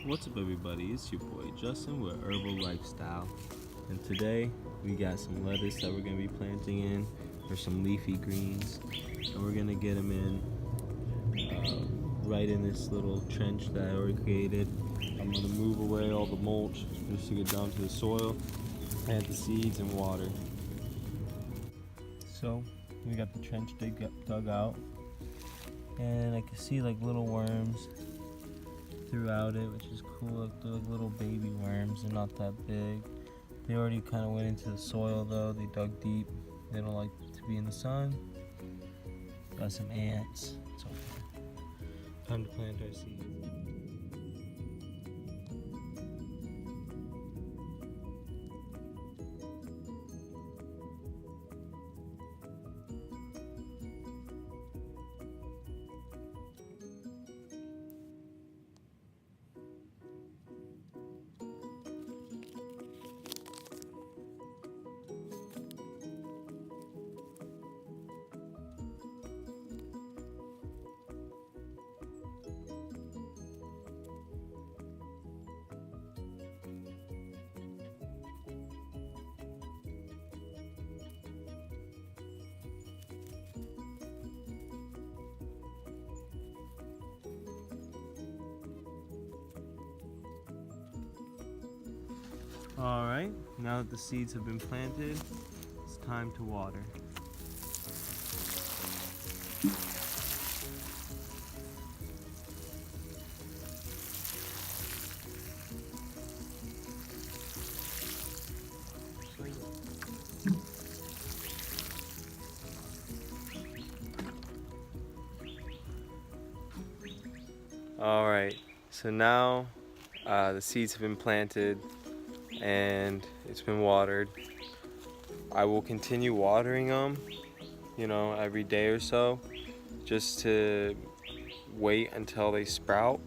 What's up everybody, it's your boy Justin with Herbal.Lyf.Styl, and today we got some lettuce that we're going to be planting in, or some leafy greens, and we're going to get them in right in this little trench that I already created. I'm going to move away all the mulch just to get down to the soil, plant the seeds and water. So we got the trench dug out, and I can see like little worms throughout it, which is cool. Like they're like little baby worms, they're not that big. They already kind of went into the soil though, they dug deep. They don't like to be in the sun. Got some ants. It's okay. Time to plant our seeds. Alright, now that the seeds have been planted, it's time to water. Alright, so now the seeds have been planted and it's been watered. I will continue watering them, every day or so, just to wait until they sprout.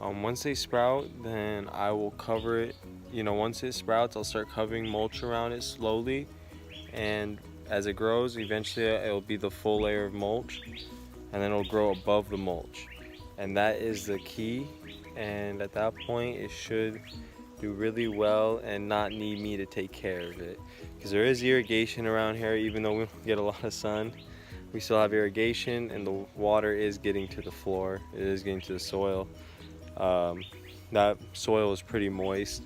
Once they sprout, then I will cover it. Once it sprouts, I'll start covering mulch around it slowly, and as it grows, eventually it'll be the full layer of mulch, and then it'll grow above the mulch, and that is the key. And at that point, it should do really well and not need me to take care of it, because there is irrigation around here. Even though we don't get a lot of sun, we still have irrigation, and the water is getting to the floor. It is getting to the soil. That soil is pretty moist.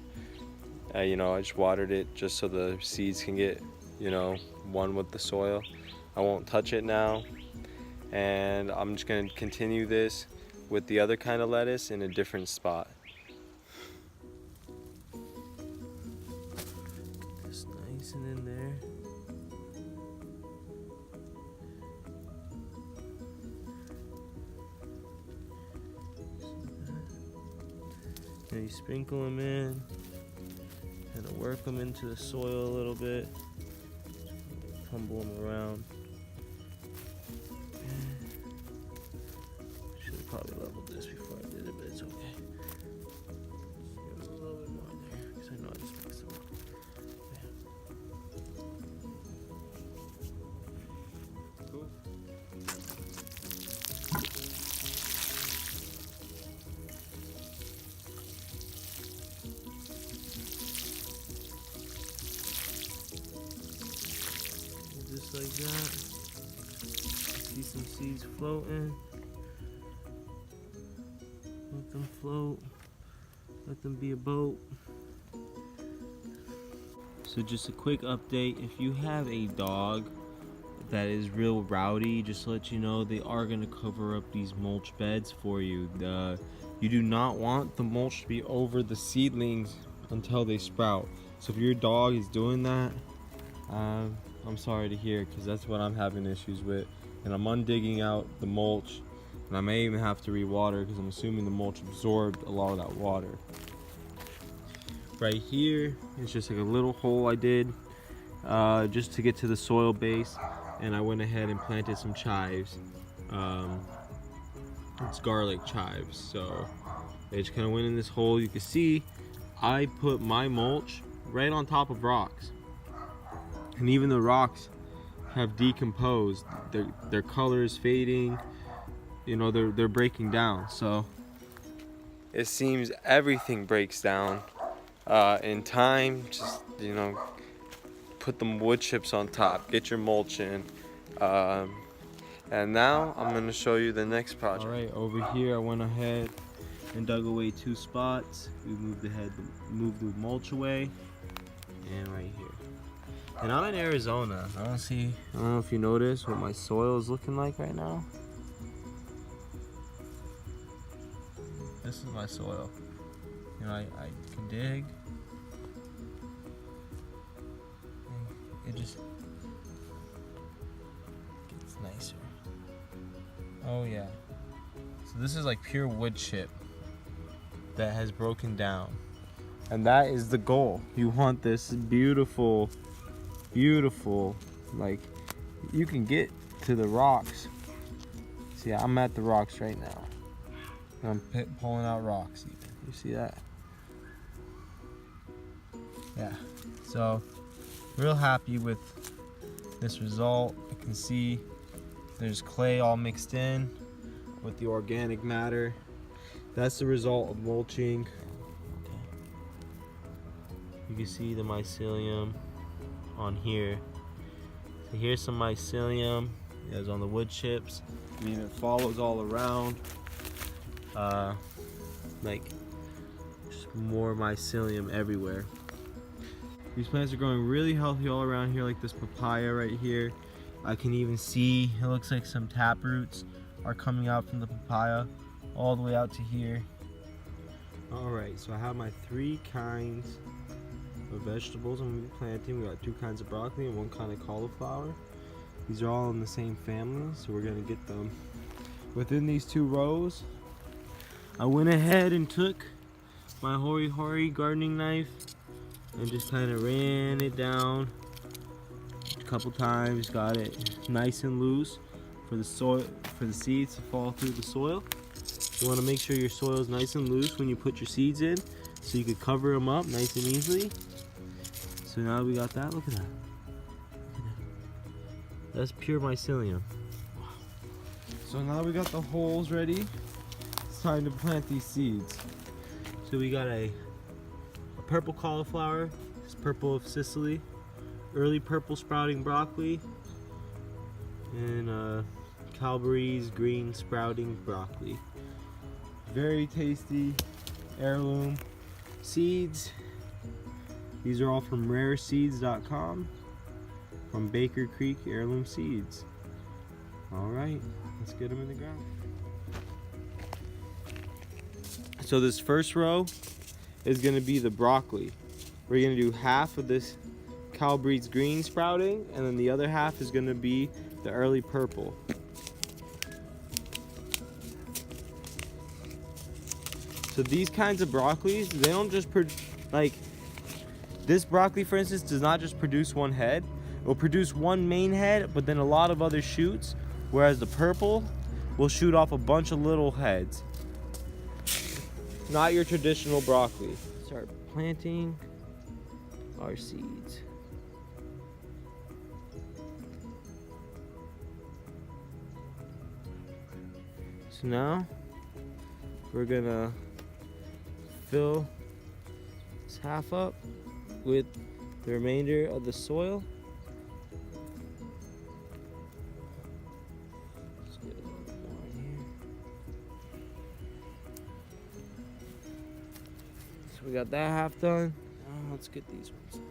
I just watered it just so the seeds can get one with the soil. I won't touch it now, and I'm just going to continue this with the other kind of lettuce in a different spot. Nice and in there. And you sprinkle them in, kind of work them into the soil a little bit, tumble them around. Should have probably leveled this before I did it, but it's okay. Give it a little bit more there, because I know I just mixed them up. Cool. Just like that. See some seeds floating. Let them float. Let them be a boat. So just a quick update, if you have a dog that is real rowdy, just to let you know, they are going to cover up these mulch beds for you. You do not want the mulch to be over the seedlings until they sprout. So if your dog is doing that, I'm sorry to hear, because that's what I'm having issues with. And I'm undigging out the mulch, and I may even have to re-water, because I'm assuming the mulch absorbed a lot of that water. Right here is just like a little hole I did just to get to the soil base, and I went ahead and planted some chives. It's garlic chives, so they just kind of went in this hole. You can see I put my mulch right on top of rocks, and even the rocks have decomposed. Their color is fading. They're breaking down. So it seems everything breaks down in time. Just, you know, put the wood chips on top, get your mulch in. And now I'm going to show you the next project. All right, over here I went ahead and dug away 2 spots. We moved the mulch away, and right here. And I'm in Arizona. I don't know if you notice what my soil is looking like right now. This is my soil. You know, I can dig. It just gets nicer. Oh yeah. So this is like pure wood chip that has broken down. And that is the goal. You want this beautiful, like, you can get to the rocks. See, I'm at the rocks right now. I'm pulling out rocks even. You see that? Yeah. So, real happy with this result. I can see there's clay all mixed in with the organic matter. That's the result of mulching. You can see the mycelium on here. So here's some mycelium. It's on the wood chips. I mean, it follows all around. Like, just more mycelium everywhere. These plants are growing really healthy all around here, like this papaya right here. I can even see, it looks like some tap roots are coming out from the papaya all the way out to here. Alright, so I have my 3 kinds of vegetables I'm going to be planting. We got 2 kinds of broccoli and 1 kind of cauliflower. These are all in the same family, so we're going to get them within these 2 rows. I went ahead and took my hori gardening knife and just kind of ran it down a couple times, got it nice and loose for the soil, for the seeds to fall through the soil. You want to make sure your soil is nice and loose when you put your seeds in, so you could cover them up nice and easily. So now we got that. Look at that. That's pure mycelium. So now we got the holes ready. It's time to plant these seeds. So we got a purple cauliflower, it's purple of Sicily, early purple sprouting broccoli, and Calvary's green sprouting broccoli. Very tasty heirloom seeds. These are all from rareseeds.com, from Baker Creek Heirloom Seeds. Alright, let's get them in the ground. So this first row is going to be the broccoli. We're going to do half of this Calvary's green sprouting, and then the other half is going to be the early purple. So these kinds of broccolis, they don't just like this broccoli, for instance, does not just produce 1 head. It will produce 1 main head, but then a lot of other shoots, whereas the purple will shoot off a bunch of little heads. Not your traditional broccoli. Start planting our seeds. So now we're gonna fill this half up with the remainder of the soil. Let's get a little bit more in here. So we got that half done. Now let's get these ones.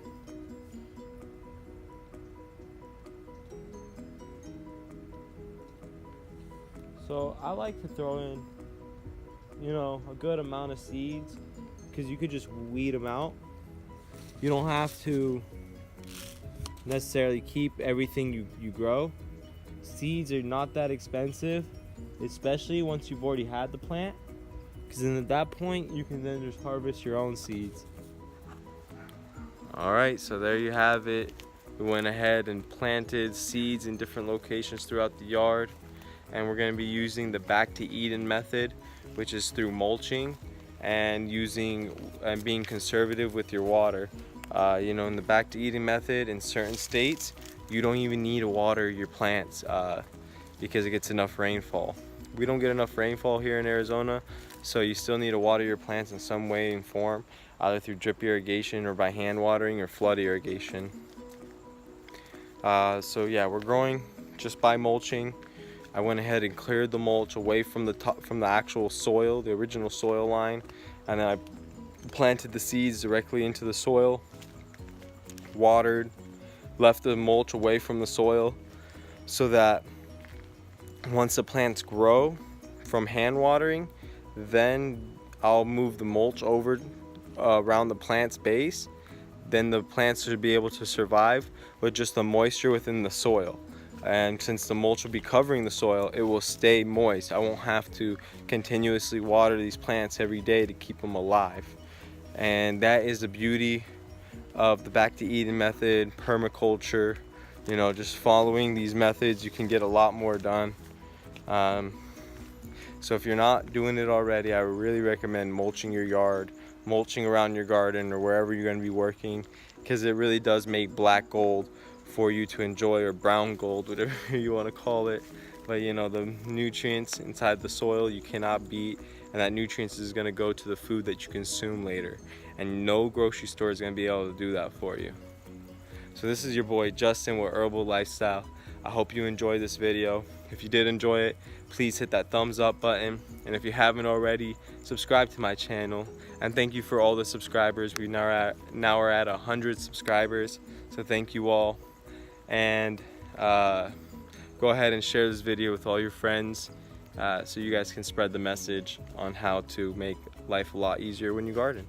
So I like to throw in, you know, a good amount of seeds, because you could just weed them out. You don't have to necessarily keep everything you grow. Seeds are not that expensive, especially once you've already had the plant, because then at that point you can then just harvest your own seeds. Alright, so there you have it. We went ahead and planted seeds in different locations throughout the yard, and we're going to be using the back to Eden method, which is through mulching and being conservative with your water. You know, in the back to Eden method, in certain states, you don't even need to water your plants because it gets enough rainfall. We don't get enough rainfall here in Arizona. So you still need to water your plants in some way and form, either through drip irrigation or by hand watering or flood irrigation. So yeah, we're growing just by mulching. I went ahead and cleared the mulch away from the top, from the actual soil, the original soil line, and then I planted the seeds directly into the soil, watered, left the mulch away from the soil, so that once the plants grow from hand watering, then I'll move the mulch over around the plant's base. Then the plants should be able to survive with just the moisture within the soil. And since the mulch will be covering the soil, it will stay moist. I won't have to continuously water these plants every day to keep them alive. And that is the beauty of the back to Eden method, permaculture. You know, just following these methods, you can get a lot more done. So if you're not doing it already, I would really recommend mulching your yard, mulching around your garden or wherever you're going to be working, because it really does make black gold for you to enjoy, or brown gold, whatever you want to call it. But you know, the nutrients inside the soil you cannot beat, and that nutrients is going to go to the food that you consume later, and no grocery store is going to be able to do that for you. So this is your boy Justin with Herbal.Lyf.Styl. I hope you enjoyed this video. If you did enjoy it, please hit that thumbs up button, and if you haven't already, subscribe to my channel. And thank you for all the subscribers. We now are at 100 subscribers, so thank you all. And go ahead and share this video with all your friends, so you guys can spread the message on how to make life a lot easier when you garden.